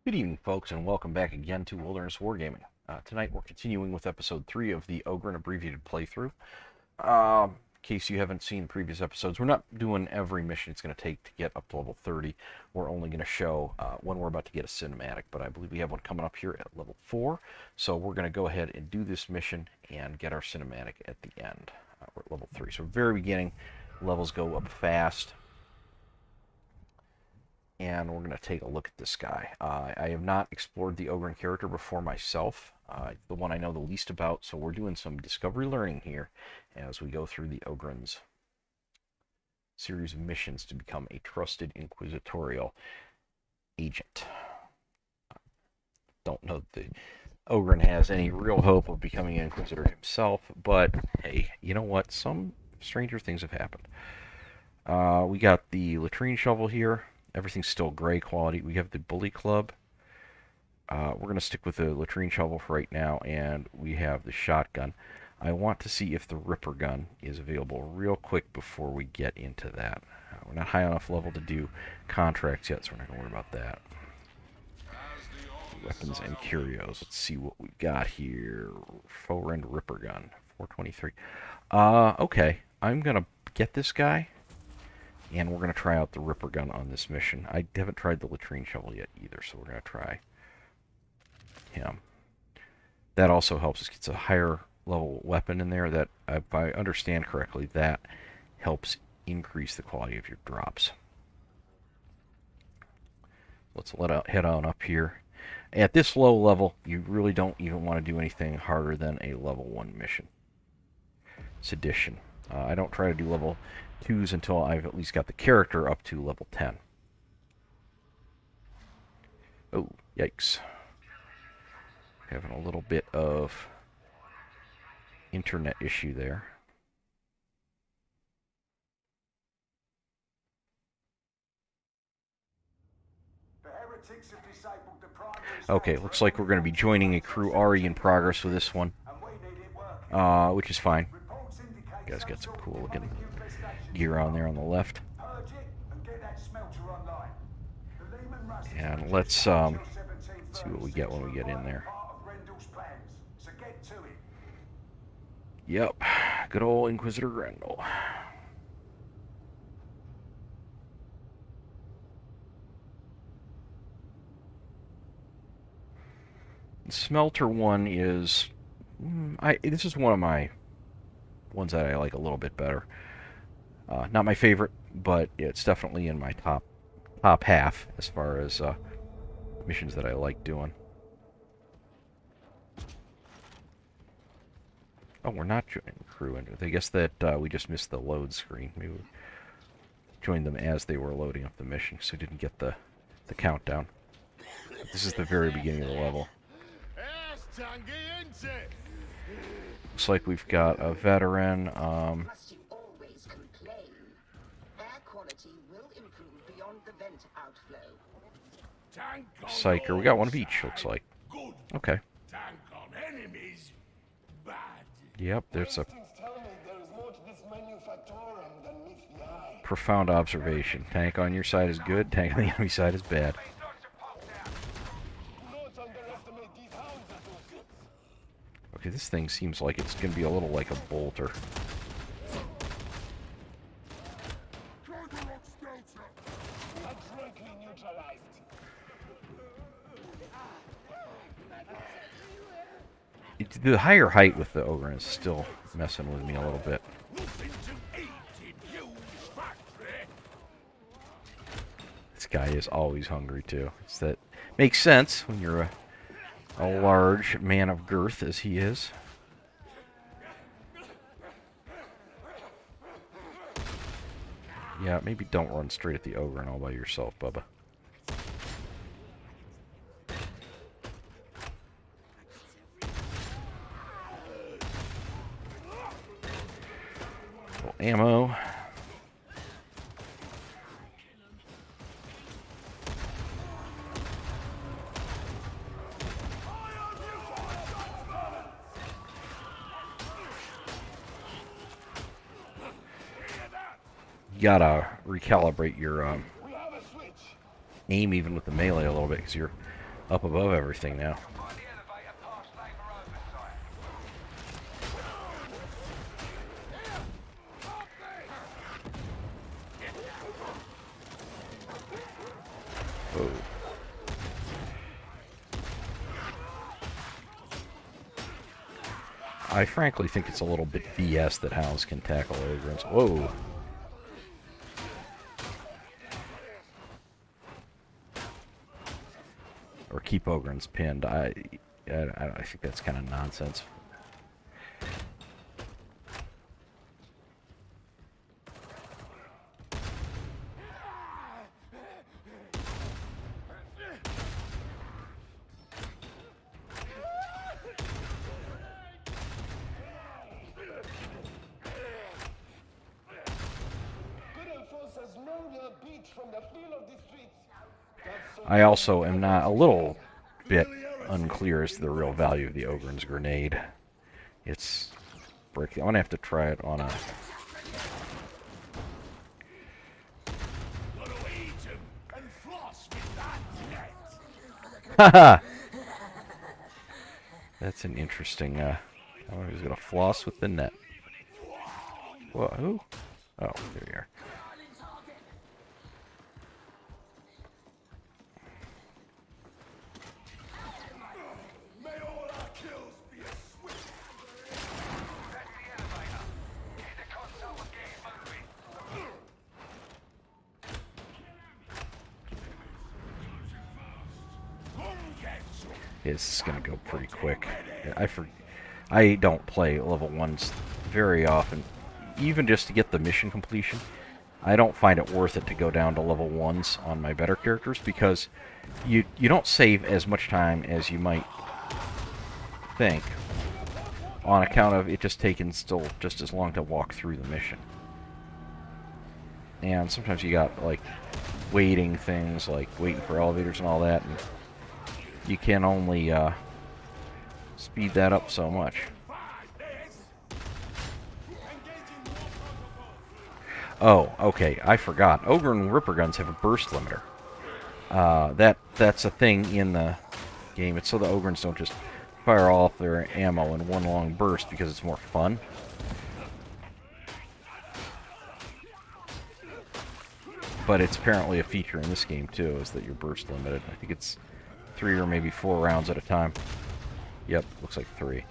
Good evening, folks, and welcome back again to Wilderness Wargaming. Tonight we're continuing with episode 3 of the Ogryn Abbreviated playthrough. In case you haven't seen previous episodes, we're not doing every mission it's going to take to get up to level 30. We're only going to show when we're about to get a cinematic, but I believe we have one coming up here at level 4. So we're going to go ahead and do this mission and get our cinematic at the end. We're at level 3. So very beginning, levels go up fast. And we're going to take a look at this guy. I have not explored the Ogryn character before myself, the one I know the least about, so we're doing some discovery learning here as we go through the Ogryn's series of missions to become a trusted inquisitorial agent. Don't know that the Ogryn has any real hope of becoming an inquisitor himself, but hey, you know what? Some stranger things have happened. We got the latrine shovel here. Everything's still gray quality. We have the bully club. We're going to stick with the latrine shovel for right now, and we have the shotgun. I want to see if the ripper gun is available real quick before we get into that. We're not high enough level to do contracts yet, so we're not going to worry about that. Weapons and curios. Let's see what we've got here. Forend ripper gun, 423. Okay, I'm going to get this guy. And we're going to try out the ripper gun on this mission. I haven't tried the latrine shovel yet either, so we're going to try him. That also helps us get a higher level weapon in there that, if I understand correctly, that helps increase the quality of your drops. Let's head on up here. At this low level, you really don't even want to do anything harder than a level 1 mission. Sedition. I don't try to do level 2s until I've at least got the character up to level 10. Oh, yikes. Having a little bit of internet issue there. Okay, looks like we're going to be joining a crew already in progress with this one, which is fine. You guys got some cool looking gear on there on the left. And let's see what we get when we get in there. Yep, good old Inquisitor Grendel. Smelter one is... this is one of my ones that I like a little bit better. Not my favorite, but it's definitely in my top half as far as missions that I like doing. Oh, we're not joining the crew. I guess that we just missed the load screen. Maybe we joined them as they were loading up the mission, so we didn't get the countdown. But this is the very beginning of the level. Looks like we've got a veteran. Psyker. We got one of each, looks like. Okay. Yep, there's a profound observation. Tank on your side is good, tank on the enemy side is bad. Okay, this thing seems like it's going to be a little like a bolter. The higher height with the Ogryn is still messing with me a little bit. This guy is always hungry too. That makes sense when you're a large man of girth as he is. Yeah, maybe don't run straight at the Ogryn all by yourself, Bubba. Ammo. You gotta recalibrate your aim even with the melee a little bit, because you're up above everything now. Oh. I frankly think it's a little bit BS that hounds can tackle Ogrins. Whoa. Or keep Ogrins pinned. I think that's kind of nonsense. I also am not a little bit unclear as to the real value of the Ogryn's grenade. It's breaking. I'm gonna have to try it on a. Haha. That's an interesting. Oh, he's gonna floss with the net. Whoa, who? Oh, there you are. Yeah, this is gonna go pretty quick. I don't play level 1s very often. Even just to get the mission completion, I don't find it worth it to go down to level 1s on my better characters because you don't save as much time as you might think on account of it just taking still just as long to walk through the mission. And sometimes you got like waiting things, like waiting for elevators and all that, and you can only speed that up so much. Oh, okay, I forgot. Ogryn Ripper guns have a burst limiter. That's a thing in the game. It's so the Ogryns don't just fire off their ammo in one long burst because it's more fun. But it's apparently a feature in this game too, is that you're burst limited. I think it's 3 or maybe 4 rounds at a time. Yep, looks like 3.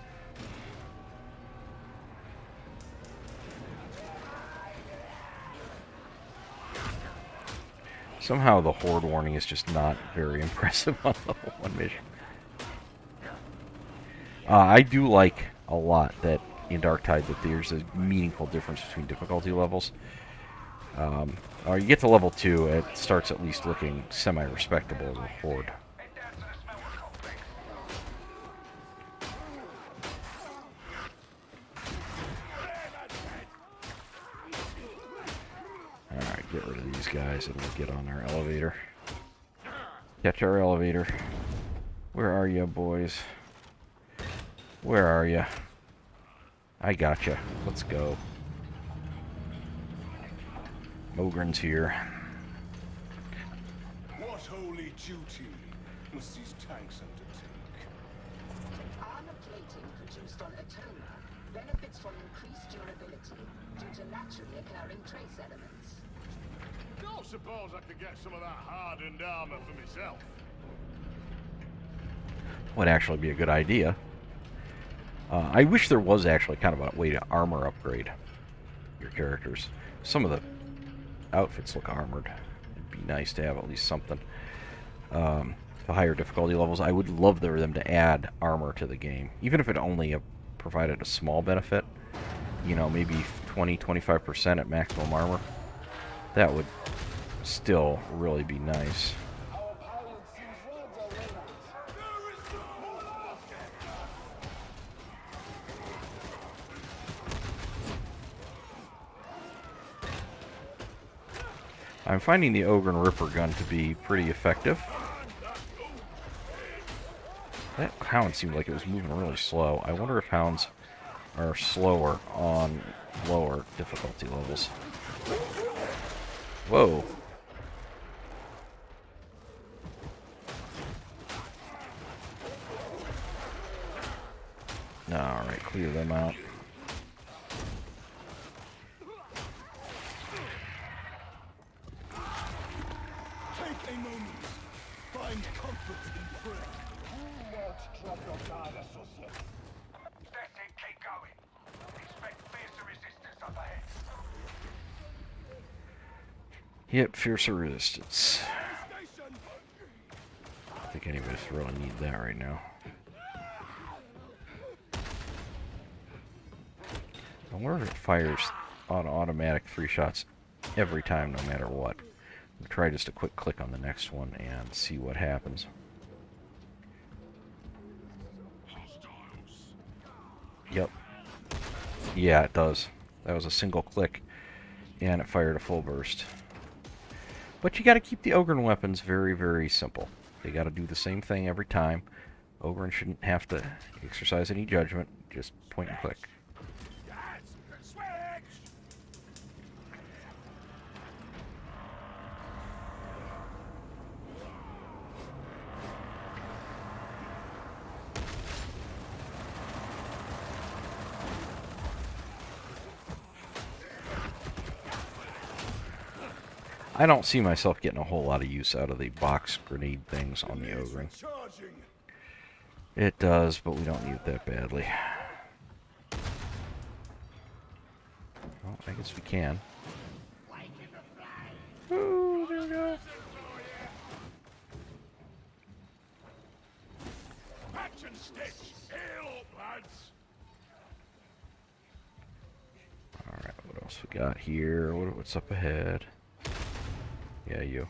Somehow the horde warning is just not very impressive on level 1 mission. I do like a lot that in Darktide that there's a meaningful difference between difficulty levels. Or you get to level 2, it starts at least looking semi-respectable as a horde. Alright, get rid of these guys and we'll get on our elevator. Catch our elevator. Where are you, boys? Where are you? I gotcha. Let's go. Ogryn's here. What holy duty must these tanks undertake? Armor plating produced on Atoma benefits from increased durability due to naturally occurring trace elements. Don't suppose I could get some of that hardened armor for myself. Would actually be a good idea. I wish there was actually kind of a way to armor upgrade your characters. Some of the outfits look armored. It'd be nice to have at least something. To higher difficulty levels, I would love for them to add armor to the game. Even if it only provided a small benefit. You know, maybe 20-25% at maximum armor. That would still really be nice. I'm finding the Ogryn Ripper gun to be pretty effective. That hound seemed like it was moving really slow. I wonder if hounds are slower on lower difficulty levels. Whoa. Alright, clear them out. Take a moment. Find comfort in prayer. Do not drop your guard, associates. That's it, keep going. Expect fiercer resistance up ahead. Yep, fiercer resistance. I don't think anybody's really need that right now. I wonder if it fires on automatic 3 shots every time, no matter what. We'll try just a quick click on the next one and see what happens. Yep. Yeah, it does. That was a single click, and it fired a full burst. But you got to keep the Ogryn weapons very, very simple. They got to do the same thing every time. Ogryn shouldn't have to exercise any judgment. Just point and click. I don't see myself getting a whole lot of use out of the box grenade things on the Ogryn. It does, but we don't need it that badly. Well, I guess we can. Ooh, there we go. Action stick. Heal up, lads. Alright, what else we got here? What's up ahead? Yeah, you.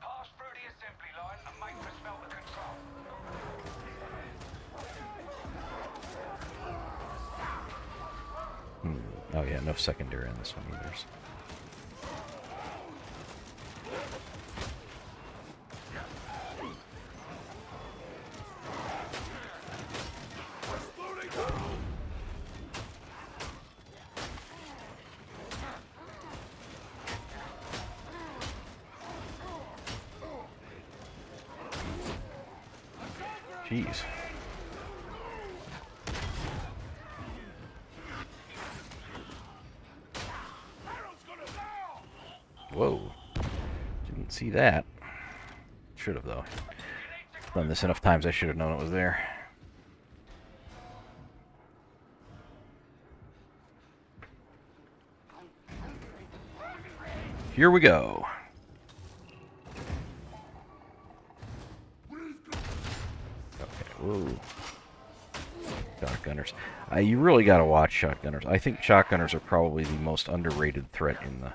Pass through the assembly line and make for smelter control. Oh yeah, no secondary on this one either. Jeez. Whoa. Didn't see that. Should have, though. Done this enough times, I should have known it was there. Here we go. Whoa. Shotgunners. You really gotta watch shotgunners. I think shotgunners are probably the most underrated threat in the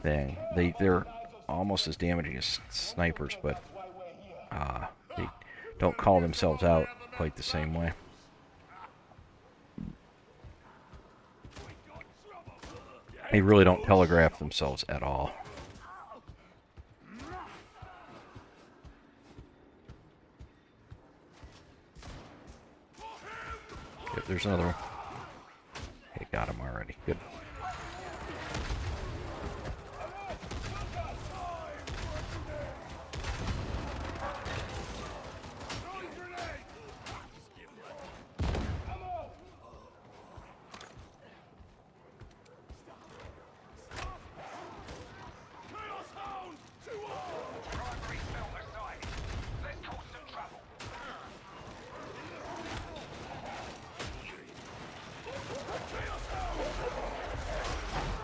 thing. They're almost as damaging as snipers, but they don't call themselves out quite the same way. They really don't telegraph themselves at all. Yep, there's another one. Hey, got him already. Good.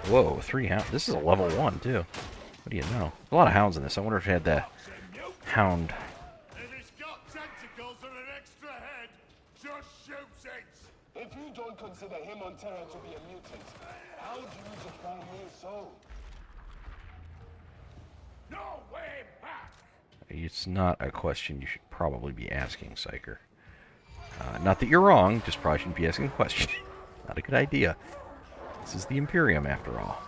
Whoa, 3 hounds. This is a level 1, too. What do you know? A lot of hounds in this. I wonder if it had that hound. If it's got tentacles and an extra head, just shoot it. If you don't consider him on Terra to be a mutant, how do you define me so? No way back. It's not a question you should probably be asking, Psyker. Not that you're wrong, just probably shouldn't be asking a question. Not a good idea. This is the Imperium, after all.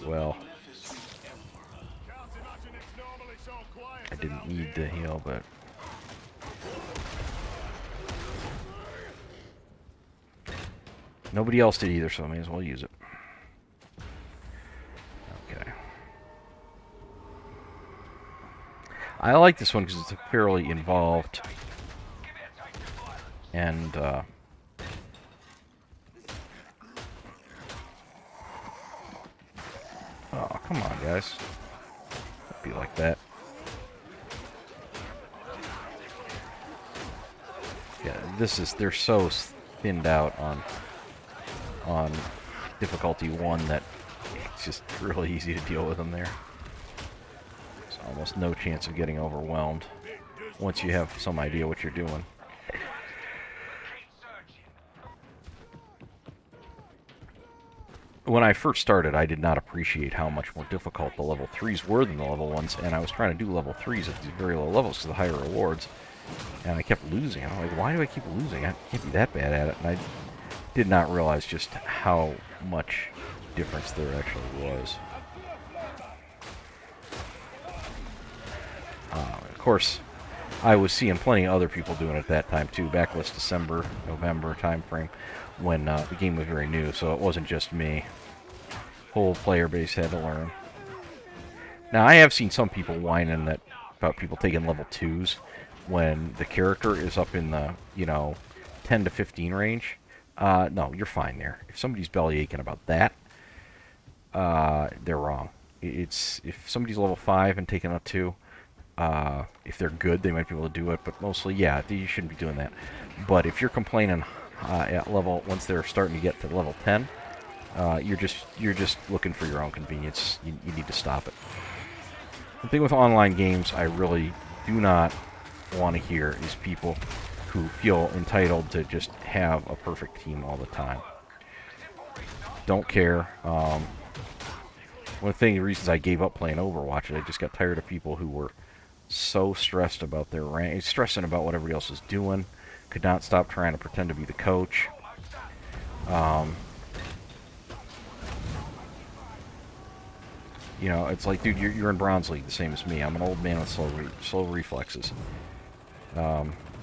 Well, I didn't need to heal, but... Nobody else did either, so I may as well use it. Okay. I like this one because it's fairly involved. And, oh, come on, guys. Don't be like that. Yeah, they're so thinned out on difficulty 1 that it's just really easy to deal with them there. There's almost no chance of getting overwhelmed once you have some idea what you're doing. When I first started, I did not appreciate how much more difficult the level 3s were than the level 1s, and I was trying to do level 3s at these very low levels to the higher rewards, and I kept losing. I'm like, why do I keep losing? I can't be that bad at it. And I did not realize just how much difference there actually was. Of course, I was seeing plenty of other people doing it at that time too, back last December, November time frame, when the game was very new, so it wasn't just me. Whole player base had to learn. Now, I have seen some people whining about people taking level 2s when the character is up in the, 10 to 15 range. No, you're fine there. If somebody's belly aching about that, they're wrong. If somebody's level 5 and taking a 2, if they're good, they might be able to do it, but mostly, yeah, you shouldn't be doing that. But if you're complaining at level, once they're starting to get to level 10, you're just looking for your own convenience. You need to stop it. The thing with online games, I really do not want to hear is people who feel entitled to just have a perfect team all the time. Don't care. One of the reasons I gave up playing Overwatch is I just got tired of people who were so stressed about their rank, stressing about what everybody else is doing, could not stop trying to pretend to be the coach. It's like, dude, you're in Bronze League, the same as me. I'm an old man with slow reflexes.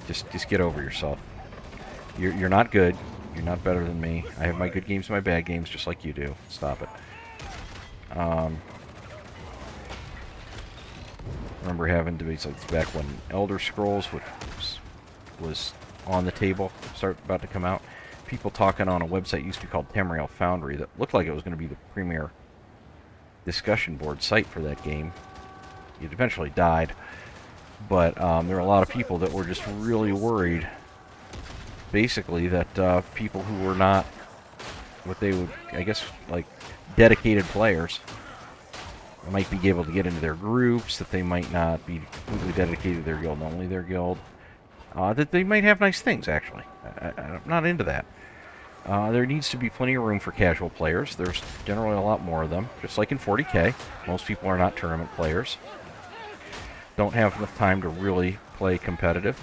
Just get over yourself. You're not good. You're not better than me. I have my good games and my bad games, just like you do. Stop it. Remember having debates like this back when Elder Scrolls, which was on the table, about to come out. People talking on a website used to be called Tamriel Foundry that looked like it was going to be the premier discussion board site for that game. It eventually died, but there were a lot of people that were just really worried, basically, that people who were not what they would, I guess, like dedicated players might be able to get into their groups, that they might not be completely dedicated to their guild, only their guild, that they might have nice things, actually. I'm not into that. There needs to be plenty of room for casual players. There's generally a lot more of them. Just like in 40k, most people are not tournament players. Don't have enough time to really play competitive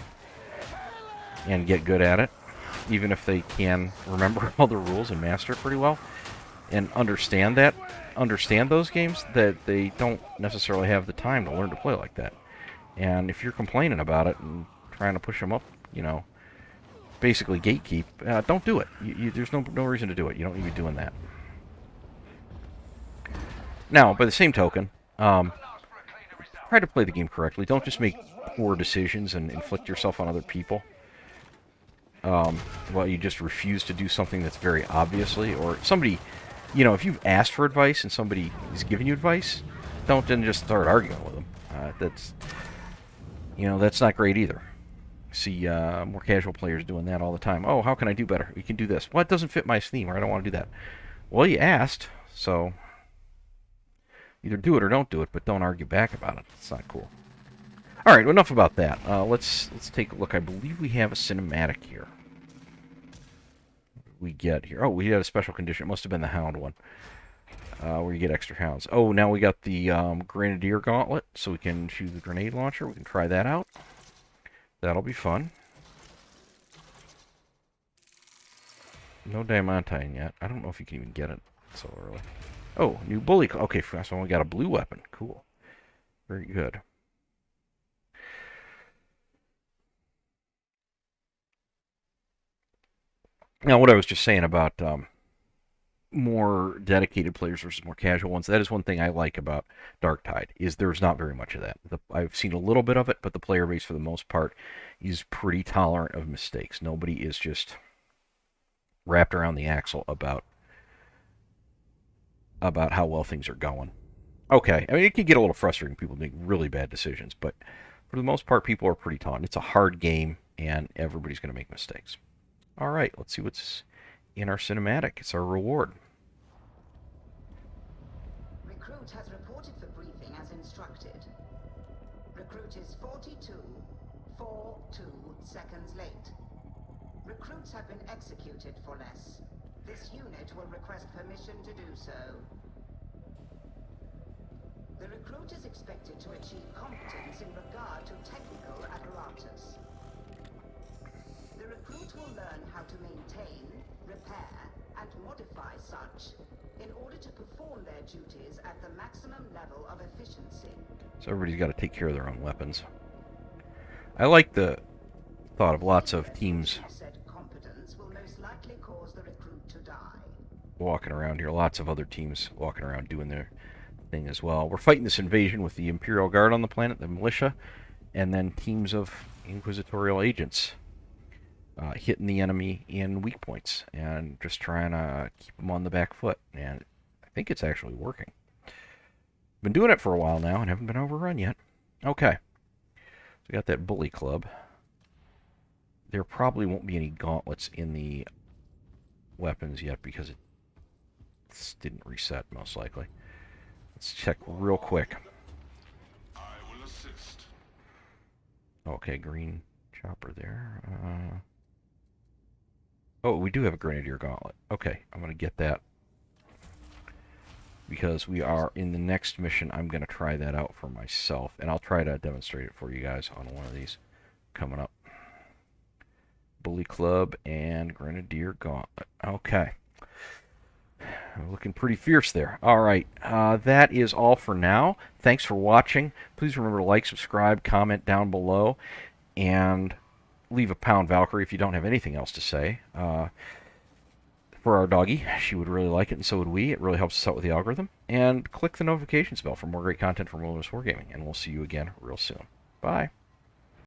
and get good at it, even if they can remember all the rules and master it pretty well. And understand those games, that they don't necessarily have the time to learn to play like that. And if you're complaining about it and trying to push them up, basically gatekeep, don't do it. There's no reason to do it. You don't need to be doing that. Now, by the same token, try to play the game correctly. Don't just make poor decisions and inflict yourself on other people. Well, you just refuse to do something that's very obviously, or somebody, if you've asked for advice and somebody is giving you advice, don't then just start arguing with them. That's not great either. See more casual players doing that all the time. Oh, how can I do better? You can do this. Well, it doesn't fit my theme, or I don't want to do that. Well, you asked, so either do it or don't do it, but don't argue back about it. It's not cool. All right, enough about that. Let's take a look. I believe we have a cinematic here. What did we get here? Oh, we had a special condition. It must have been the Hound one, where you get extra Hounds. Oh, now we got the Grenadier Gauntlet, so we can shoot the grenade launcher. We can try that out. That'll be fun. No Diamantine yet. I don't know if you can even get it so early. Oh, new bully. Okay, so we got a blue weapon. Cool. Very good. Now, what I was just saying about more dedicated players versus more casual ones. That is one thing I like about Darktide, is there's not very much of that. I've seen a little bit of it, but the player base for the most part is pretty tolerant of mistakes. Nobody is just wrapped around the axle about how well things are going. Okay, I mean, it can get a little frustrating. People make really bad decisions, but for the most part, people are pretty tolerant. It's a hard game, and everybody's going to make mistakes. All right, let's see what's in our cinematic. It's our reward. Recruit has reported for briefing as instructed. Recruit is 42.42 seconds late. Recruits have been executed for less. This unit will request permission to do so. The recruit is expected to achieve competence in regard to technical apparatus. The recruit will learn how to maintain, repair, and modify such in order to perform their duties at the maximum level of efficiency. So everybody's got to take care of their own weapons. I like the thought of lots of teams Said competence will most likely cause the recruit to die. walking around here. Lots of other teams walking around doing their thing as well. We're fighting this invasion with the Imperial Guard on the planet, the militia, and then teams of inquisitorial agents hitting the enemy in weak points and just trying to keep them on the back foot. And I think it's actually working. Been doing it for a while now and haven't been overrun yet. Okay. So we got that bully club. There probably won't be any gauntlets in the weapons yet because it didn't reset, most likely. Let's check real quick. I will assist. Okay, green chopper there. Oh, we do have a Grenadier Gauntlet. Okay, I'm going to get that. Because we are in the next mission, I'm going to try that out for myself. And I'll try to demonstrate it for you guys on one of these coming up. Bully Club and Grenadier Gauntlet. Okay. Looking pretty fierce there. Alright, that is all for now. Thanks for watching. Please remember to like, subscribe, comment down below, and leave a pound Valkyrie if you don't have anything else to say. For our doggy, she would really like it, and so would we. It really helps us out with the algorithm. And click the notifications bell for more great content from Wilderness Wargaming, and we'll see you again real soon. Bye.